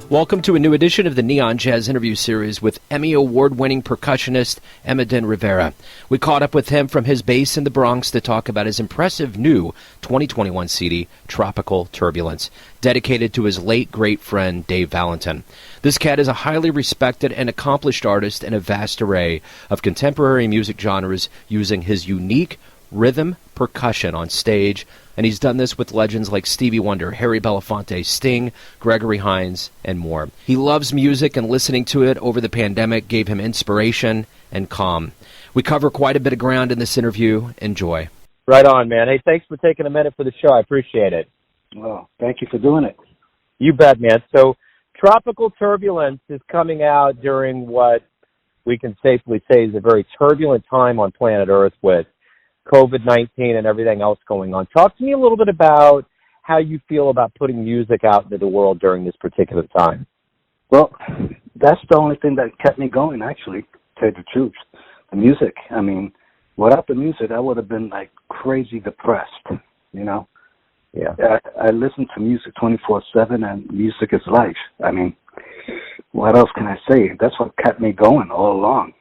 Welcome to a new edition of the Neon Jazz interview series with Emmy award-winning percussionist Emedin Rivera. We caught up with him from his base in the Bronx to talk about his impressive new 2021 CD, Tropical Turbulence, dedicated to his late great friend Dave Valentin. This cat is a highly respected and accomplished artist in a vast array of contemporary music genres, using his unique rhythm percussion on stage, and he's done this with legends like Stevie Wonder, Belafonte, Sting, Gregory Hines, and more. He loves music, and listening to it over the pandemic gave him inspiration and calm. We cover quite a bit of ground in this interview. Enjoy. Right on, man. Hey, thanks for taking a minute for the show. I appreciate it. Well, thank you for doing it. You bet, man. So Tropical Turbulence is coming out during what we can safely say is a very turbulent time on planet Earth with COVID-19 and everything else going on. Talk to me a little bit about how you feel about putting music out into the world during this particular time. Well, that's the only thing that kept me going, actually, to tell you the truth. The music. I mean, without the music, I would have been, like, crazy depressed, you know? Yeah. I listen to music 24/7, and music is life. I mean, what else can I say? That's what kept me going all along,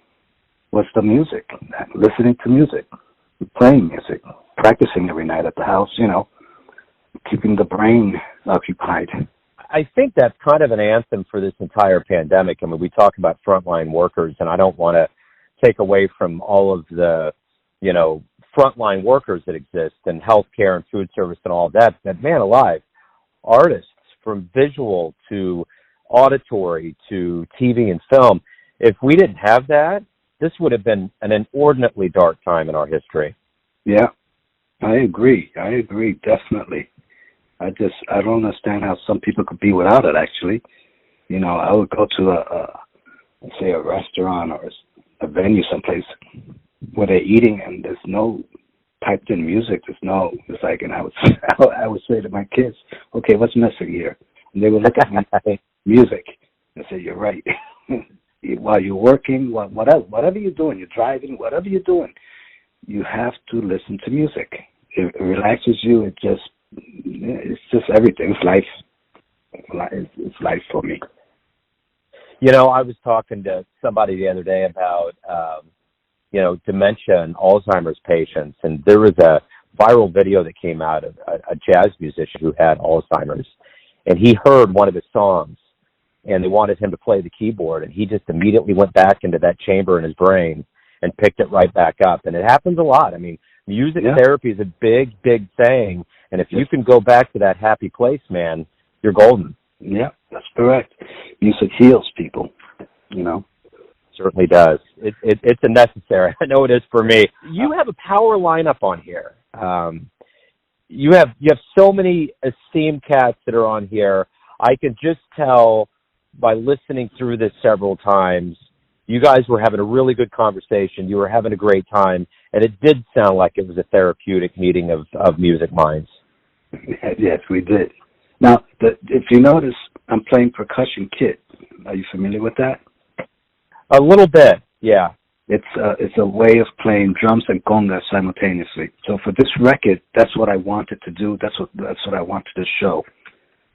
was the music, listening to music. Playing music, practicing every night at the house, you know, keeping the brain occupied. I think that's kind of an anthem for this entire pandemic. I mean, we talk about frontline workers, and I don't want to take away from all of the, you know, frontline workers that exist in healthcare and food service and all of that. But man alive, artists from visual to auditory to TV and film, if we didn't have that, this would have been an inordinately dark time in our history. Yeah, I agree, definitely. I don't understand how some people could be without it, actually. You know, I would go to let's say a restaurant or a venue someplace where they're eating and there's no piped in music, it's like, and I would say to my kids, okay, what's missing here? And they would look at me and say, music. I say, you're right. While you're working, whatever you're doing, you're driving, whatever you're doing, you have to listen to music. It relaxes you. It's just everything. It's life. It's life for me. You know, I was talking to somebody the other day about, you know, dementia and Alzheimer's patients, and there was a viral video that came out of a jazz musician who had Alzheimer's, and he heard one of his songs, and they wanted him to play the keyboard, and he just immediately went back into that chamber in his brain and picked it right back up. And it happens a lot. I mean, music therapy is a big, big thing, and if you can go back to that happy place, man, you're golden. Yeah, that's correct. Music heals people, you know. Certainly does. It's a necessary. I know it is for me. You have a power lineup on here. You have so many esteemed cats that are on here. I can just tell by listening through this several times, you guys were having a really good conversation. You were having a great time, and it did sound like it was a therapeutic meeting of music minds. Yes, we did. Now, if you notice, I'm playing percussion kit. Are you familiar with that? A little bit, yeah. It's a way of playing drums and congas simultaneously. So for this record, that's what I wanted to do. That's what I wanted to show,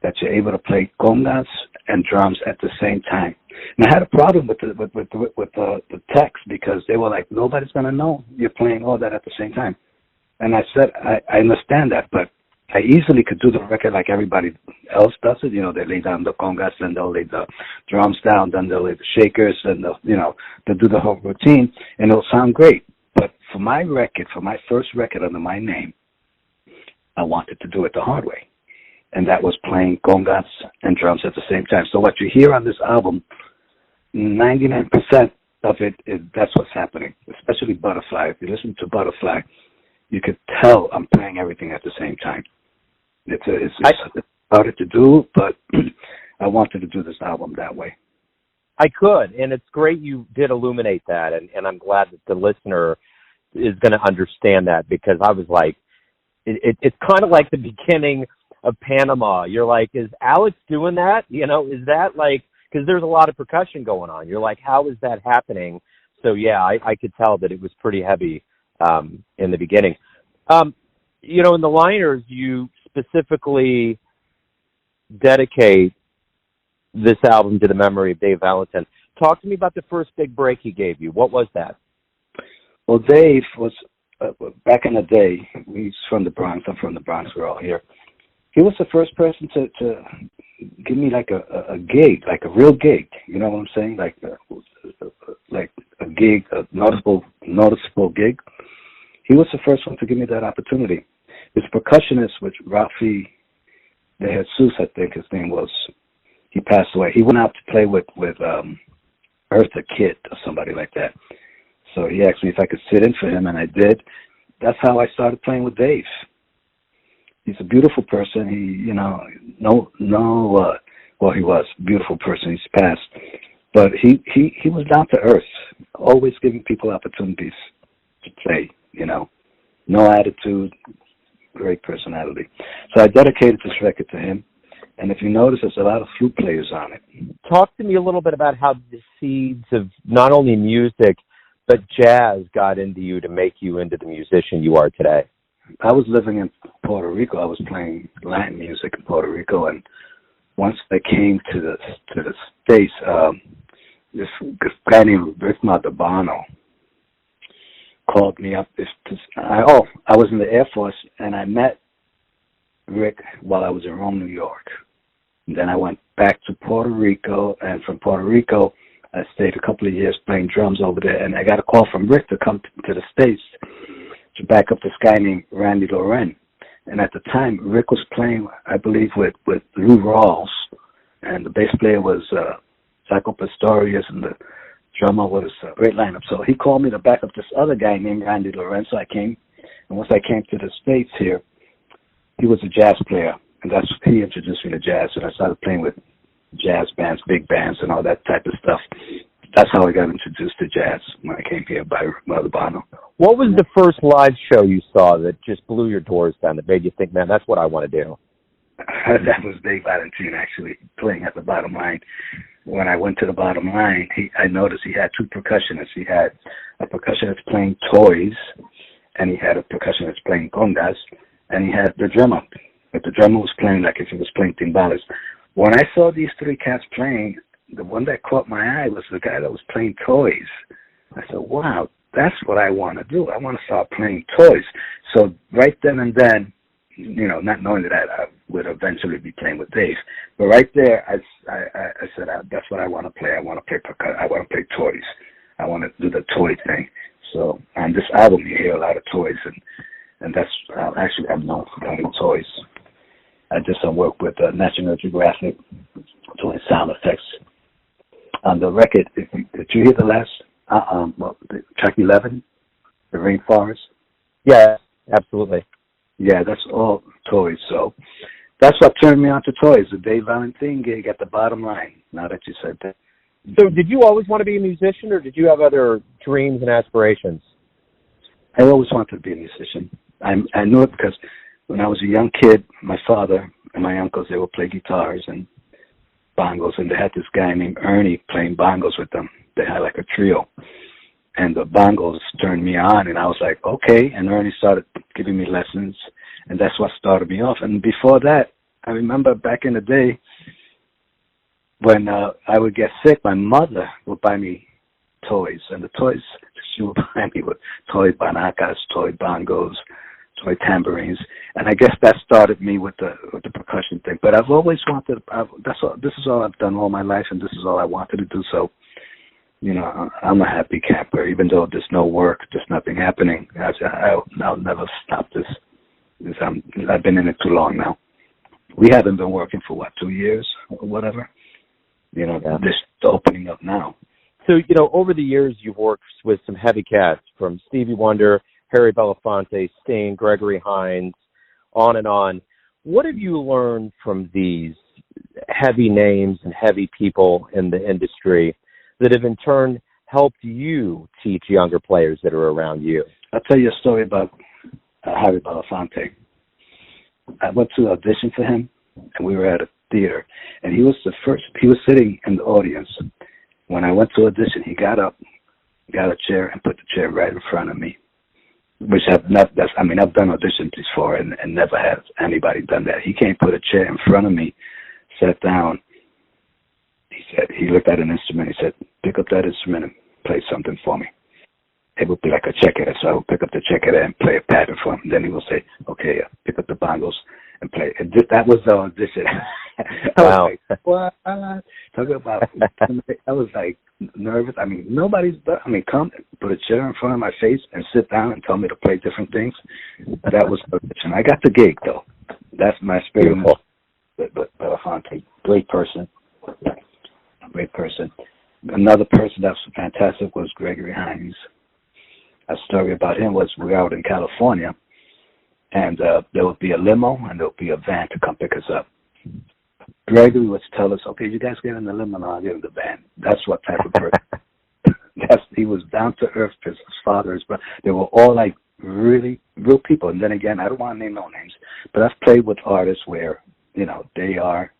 that you're able to play congas and drums at the same time. And I had a problem with the text, because they were like, nobody's going to know you're playing all that at the same time. And I said, I understand that, but I easily could do the record like everybody else does it. You know, they lay down the congas, then they'll lay the drums down, then they'll lay the shakers, and they'll do the whole routine, and it'll sound great. But for my record, for my first record under my name, I wanted to do it the hard way. And that was playing congas and drums at the same time. So what you hear on this album, 99% of it that's what's happening, especially Butterfly. If you listen to Butterfly, you could tell I'm playing everything at the same time. It's harder to do, but I wanted to do this album that way. I could, and it's great you did illuminate that, and I'm glad that the listener is going to understand that, because I was like, it's kind of like the beginning of Panama. You're like, is Alex doing that? You know, is that like, because there's a lot of percussion going on. You're like, how is that happening? So yeah, I could tell that it was pretty heavy in the beginning. You know, in the liners, you specifically dedicate this album to the memory of Dave Valentin. Talk to me about the first big break he gave you. What was that? Well, Dave was, back in the day, he's from the Bronx. I'm from the Bronx. We're all here. He was the first person to give me like a gig, like a real gig. You know what I'm saying? Like a gig, a noticeable gig. He was the first one to give me that opportunity. His percussionist, which Rafi De Jesus, I think his name was, he passed away. He went out to play with Eartha Kitt or somebody like that. So he asked me if I could sit in for him, and I did. That's how I started playing with Dave. He's a beautiful person. He, he was a beautiful person. He's passed. But he was down to earth, always giving people opportunities to play, No attitude, great personality. So I dedicated this record to him. And if you notice, there's a lot of flute players on it. Talk to me a little bit about how the seeds of not only music, but jazz got into you to make you into the musician you are today. I was living in Puerto Rico. I was playing Latin music in Puerto Rico, and once I came to the States, this guy named Rick Montalbano called me up. I was in the Air Force, and I met Rick while I was in Rome, New York. And then I went back to Puerto Rico, and from Puerto Rico, I stayed a couple of years playing drums over there, and I got a call from Rick to come to the States to back up this guy named Randy Loren. And at the time, Rick was playing, I believe, with Lou Rawls, and the bass player was Psycho Pastorius, and the drummer was a great lineup. So he called me to back up this other guy named Randy Loren. So I came, and once I came to the States here, he was a jazz player, and he introduced me to jazz, and I started playing with jazz bands, big bands, and all that type of stuff. That's how I got introduced to jazz when I came here by Montalbano. What was the first live show you saw that just blew your doors down, that made you think, man, that's what I want to do? That was Dave Valentin, actually, playing at the Bottom Line. When I went to the Bottom Line, I noticed he had two percussionists. He had a percussionist playing toys, and he had a percussionist playing congas, and he had the drummer. But the drummer was playing like if he was playing timbales. When I saw these three cats playing, the one that caught my eye was the guy that was playing toys. I said, wow, that's what I want to do. I want to start playing toys. So right then and then, not knowing that I would eventually be playing with Dave, but right there, I said, that's what I want to play. I want to play percussion. I want to play toys. I want to do the toy thing. So on this album, you hear a lot of toys, and that's actually I'm known for playing toys. I did some work with National Geographic doing sound effects. On the record, did you hear the last track 11, the Rainforest? Yeah, absolutely. Yeah, that's all toys. So that's what turned me on to toys, the Dave Valentin gig at the Bottom Line, now that you said that. So did you always want to be a musician, or did you have other dreams and aspirations? I always wanted to be a musician. I knew it because when I was a young kid, my father and my uncles, they would play guitars and bongos, and they had this guy named Ernie playing bongos with them. They had like a trio, and the bongos turned me on, and I was like, okay, and Ernie started giving me lessons, and that's what started me off. And before that, I remember back in the day when I would get sick, my mother would buy me toys, and the toys she would buy me with toy banacas, toy bongos, toy tambourines, and I guess that started me with the percussion thing. But I've always wanted. This is all I've done all my life, and this is all I wanted to do. So, I'm a happy camper, even though there's no work, there's nothing happening. I'll never stop this. I've been in it too long now. We haven't been working for 2 years or whatever. This opening up now. So, over the years, you've worked with some heavy cats, from Stevie Wonder, Harry Belafonte, Sting, Gregory Hines, on and on. What have you learned from these heavy names and heavy people in the industry that have in turn helped you teach younger players that are around you? I'll tell you a story about Harry Belafonte. I went to audition for him, and we were at a theater, and he was sitting in the audience. When I went to audition, he got up, got a chair, and put the chair right in front of me. Which I've done auditions before and never has anybody done that. He came, put a chair in front of me, sat down, he looked at an instrument. He said, pick up that instrument and play something for me. It would be like a checker, so I would pick up the checker and play a pattern for him. Then he would say, okay, pick up the bongos and play. And that was the audition. I Wow. was like, what? Talking about, I was like nervous. I mean, come put a chair in front of my face and sit down and tell me to play different things. That was the audition. I got the gig, though. That's my experience. But Belafonte, great person. Great person. Another person that was fantastic was Gregory Hines. A story about him was we were out in California, and there would be a limo and there would be a van to come pick us up. Gregory would tell us, okay, you guys get in the limo and I'll get in the van. That's what type of person. He was down to earth. His father, his brother, they were all like really real people. And then again, I don't want to name no names, but I've played with artists where, they are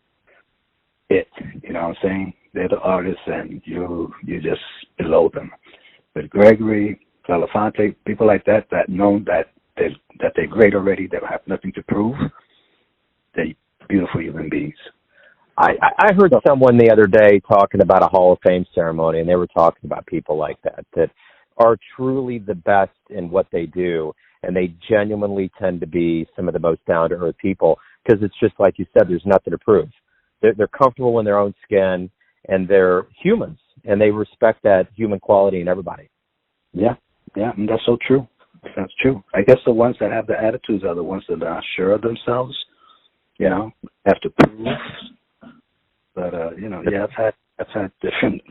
it. You know what I'm saying? They're the artists and you just below them. But Gregory, Belafonte, people like that know that they're great already, they have nothing to prove. They're beautiful human beings. I heard someone the other day talking about a Hall of Fame ceremony, and they were talking about people like that are truly the best in what they do, and they genuinely tend to be some of the most down-to-earth people, because it's just like you said, there's nothing to prove. They're comfortable in their own skin, and they're humans, and they respect that human quality in everybody. Yeah, and that's so true. That's true. I guess the ones that have the attitudes are the ones that are sure of themselves, have to prove. But I've had different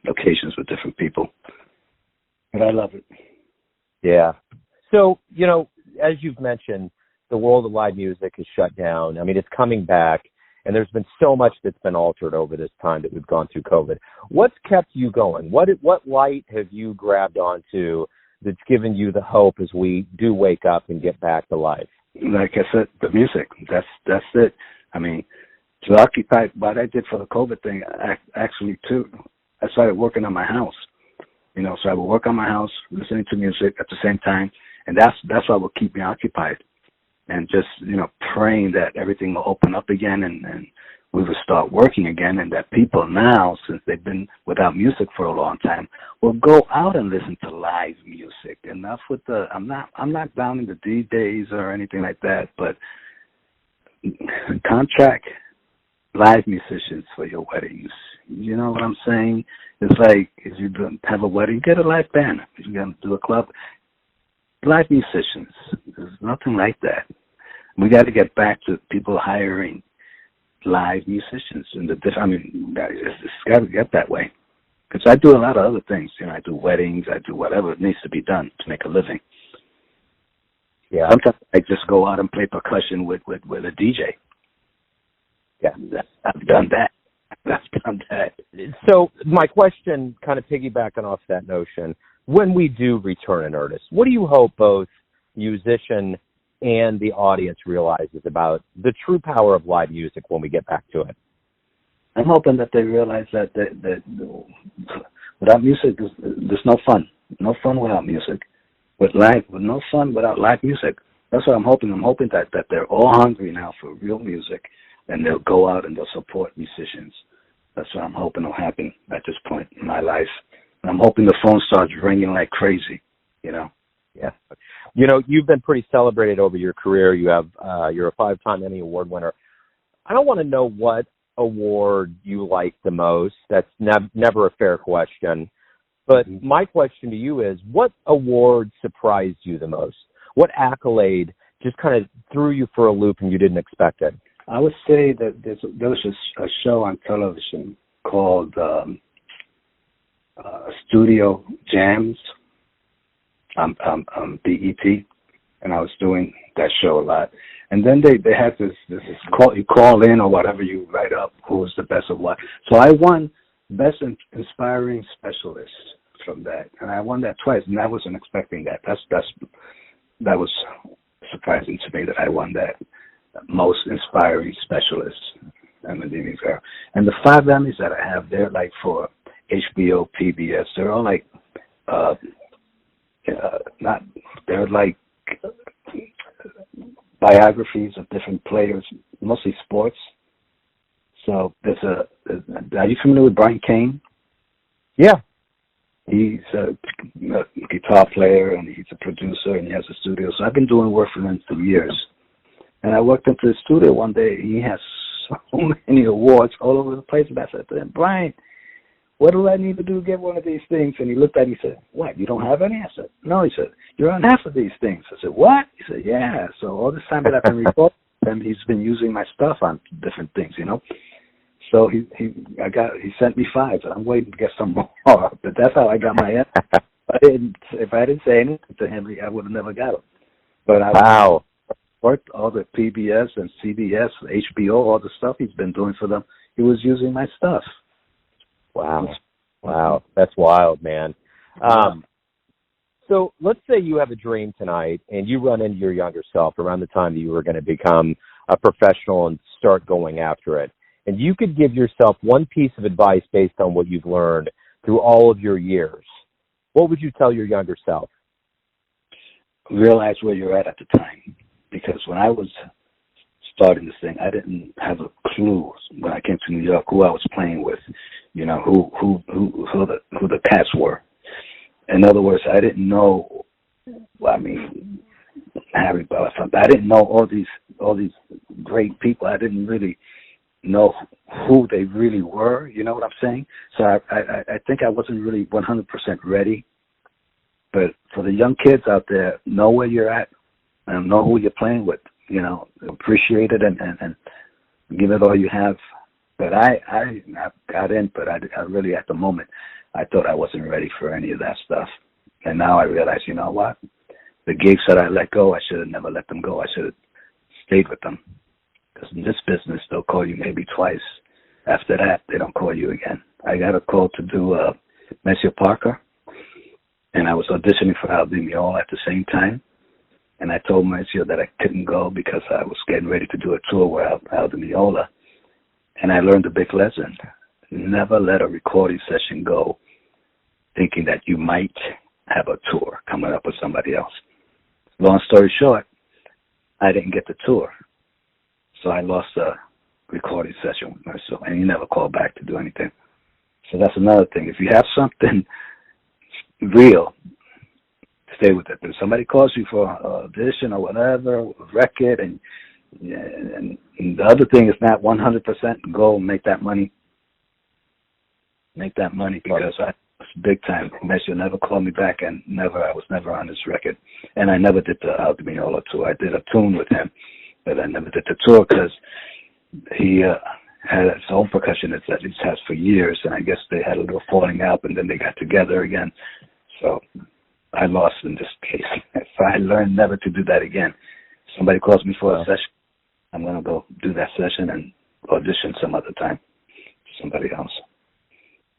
occasions with different people, but I love it. Yeah. So as you've mentioned, the world of live music is shut down. I mean, it's coming back, and there's been so much that's been altered over this time that we've gone through COVID. What's kept you going? What light have you grabbed onto that's given you the hope as we do wake up and get back to life? Like I said, the music. That's it. I mean, to occupy what I did for the COVID thing, actually too, I started working on my house. So I would work on my house, listening to music at the same time, and that's what would keep me occupied. And just, praying that everything will open up again and we will start working again, and that people now, since they've been without music for a long time, will go out and listen to live music. Enough with I'm not down in the DJs or anything like that, but contract live musicians for your weddings. You know what I'm saying? It's like if you have a wedding, get a live band. If you're going to do a club, live musicians. There's nothing like that. We got to get back to people hiring live musicians. It's got to get that way. Because I do a lot of other things. I do weddings. I do whatever needs to be done to make a living. Yeah. Sometimes I just go out and play percussion with a DJ. Yeah. I've done that. I've done that. So my question, kind of piggybacking off that notion, when we do return in earnest, what do you hope both musician and the audience realizes about the true power of live music when we get back to it? I'm hoping that they realize that without music, there's no fun. No fun without music. With no fun without live music. That's what I'm hoping. I'm hoping that they're all hungry now for real music, and they'll go out and they'll support musicians. That's what I'm hoping will happen at this point in my life. And I'm hoping the phone starts ringing like crazy, Yeah. You've been pretty celebrated over your career. You're a 5-time Emmy Award winner. I don't want to know what award you like the most. That's never a fair question. But my question to you is, what award surprised you the most? What accolade just kind of threw you for a loop and you didn't expect it? I would say that there was a show on television called Studio Jams on BET, and I was doing that show a lot. And then they had this you call in or whatever, you write up who was the best of what. So I won Best Inspiring Specialist from that, and I won that twice, and I wasn't expecting that. That was surprising to me that I won that Most Inspiring Specialist, Emedin Rivera. And the 5 Emmys that I have, they're like for HBO, PBS. They're all like they're like biographies of different players, mostly sports. So are you familiar with Brian Kane? Yeah. He's a guitar player and he's a producer and he has a studio. So I've been doing work for him for years. And I walked into the studio one day. He has so many awards all over the place. And I said to him, Brian, what do I need to do to get one of these things? And he looked at me and said, what, you don't have any? I said, no. He said, you're on half of these things. I said, what? He said, yeah. So all this time that I've been recording him, he's been using my stuff on different things, you know. So he sent me 5, and I'm waiting to get some more. But that's how I got my answer. If I didn't say anything to him, I would have never got him. But I worked all the PBS and CBS, HBO, all the stuff he's been doing for them. He was using my stuff. Wow. That's wild, man. So let's say you have a dream tonight and you run into your younger self around the time that you were going to become a professional and start going after it. And you could give yourself one piece of advice based on what you've learned through all of your years. What would you tell your younger self? Realize where you're at the time. Because when I was starting this thing, I didn't have a clue when I came to New York who I was playing with, you know, who the cats were. In other words, I didn't know. I mean, Harry Belafonte. I didn't know all these great people. I didn't really know who they really were. You know what I'm saying? So I think I wasn't really 100% ready. But for the young kids out there, know where you're at and know who you're playing with. You know, appreciate it and give it all you have. But I got in, but I really, at the moment, I thought I wasn't ready for any of that stuff. And now I realize, you know what? The gigs that I let go, I should have never let them go. I should have stayed with them. Because in this business, they'll call you maybe twice. After that, they don't call you again. I got a call to do Monsieur Parker, and I was auditioning for Al Di Meola at the same time. And I told Monsieur that I couldn't go because I was getting ready to do a tour with Al Di Meola. And I learned a big lesson. Never let a recording session go thinking that you might have a tour coming up with somebody else. Long story short, I didn't get the tour. So I lost a recording session with myself, and he never called back to do anything. So that's another thing. If you have something real, stay with it. If somebody calls you for an audition or whatever, a record, and the other thing is not 100%, go and make that money. Make that money, because I was big time. Messi never called me back, and I was never on his record. And I never did the Al Di Meola tour. I did a tune with him, but I never did the tour because he had his own percussionist that he's had for years, and I guess they had a little falling out, and then they got together again. So I lost in this case. So I learned never to do that again. If somebody calls me for a session, I'm going to go do that session and audition some other time for somebody else.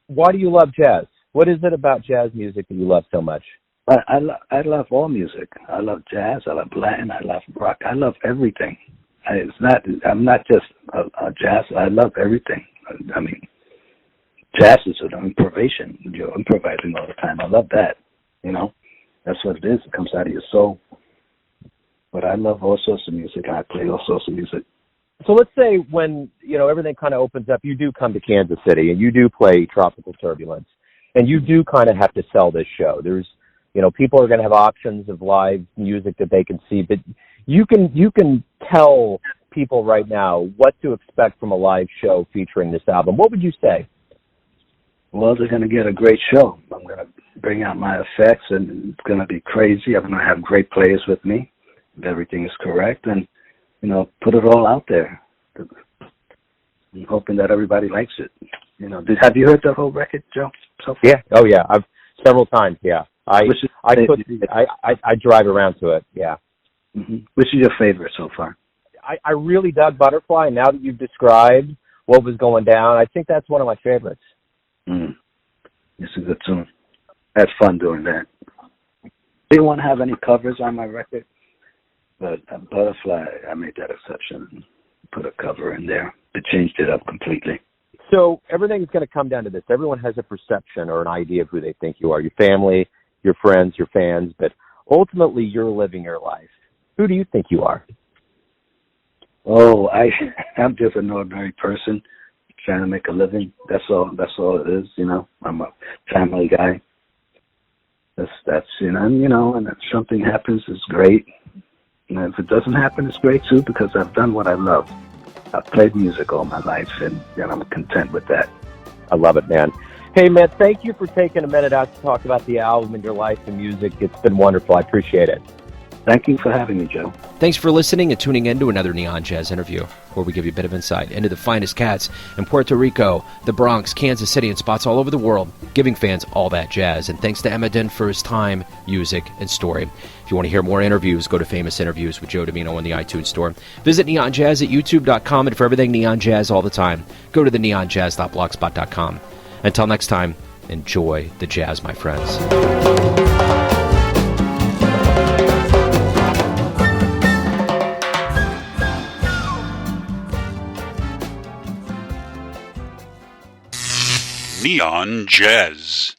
Why do you love jazz? What is it about jazz music that you love so much? I love all music. I love jazz. I love Latin. I love rock. I love everything. I'm not just a jazz. I love everything. I mean, jazz is an improvisation. You're improvising all the time. I love that. You know, that's what it is. It comes out of your soul. But I love all sorts of music. I play all sorts of music. So let's say when, you know, everything kind of opens up, you do come to Kansas City and you do play Tropical Turbulence, and you do kind of have to sell this show. There's, you know, people are going to have options of live music that they can see, but you can tell people right now what to expect from a live show featuring this album. What would you say? Well, they're going to get a great show. I'm going to bring out my effects, and it's going to be crazy. I'm going to have great players with me, if everything is correct, and, you know, put it all out there. I'm hoping that everybody likes it. You know, have you heard the whole record, Joe? So far? Yeah. Oh, yeah. I've several times. Yeah. I drive around to it. Yeah. Mm-hmm. Which is your favorite so far? I really dug Butterfly. Now that you've described what was going down, I think that's one of my favorites. It's a good tune. I had fun doing that. I didn't want to have any covers on my record, but Butterfly, I made that exception and put a cover in there. It changed it up completely. So everything's going to come down to this. Everyone has a perception or an idea of who they think you are, your family, your friends, your fans, but ultimately you're living your life. Who do you think you are? Oh, I'm just an ordinary person trying to make a living. That's all it is, you know. I'm a family guy. That's and if something happens, it's great. And if it doesn't happen, it's great too, because I've done what I love. I've played music all my life, and I'm content with that. I love it, man. Hey, man, thank you for taking a minute out to talk about the album and your life and music. It's been wonderful. I appreciate it. Thank you for having me, Joe. Thanks for listening and tuning in to another Neon Jazz interview, where we give you a bit of insight into the finest cats in Puerto Rico, the Bronx, Kansas City, and spots all over the world, giving fans all that jazz. And thanks to Emedin for his time, music, and story. If you want to hear more interviews, go to Famous Interviews with Joe Domino in the iTunes Store. Visit Neon Jazz at youtube.com, and for everything Neon Jazz all the time, go to the neonjazz.blogspot.com. Until next time, enjoy the jazz, my friends. Neon Jazz.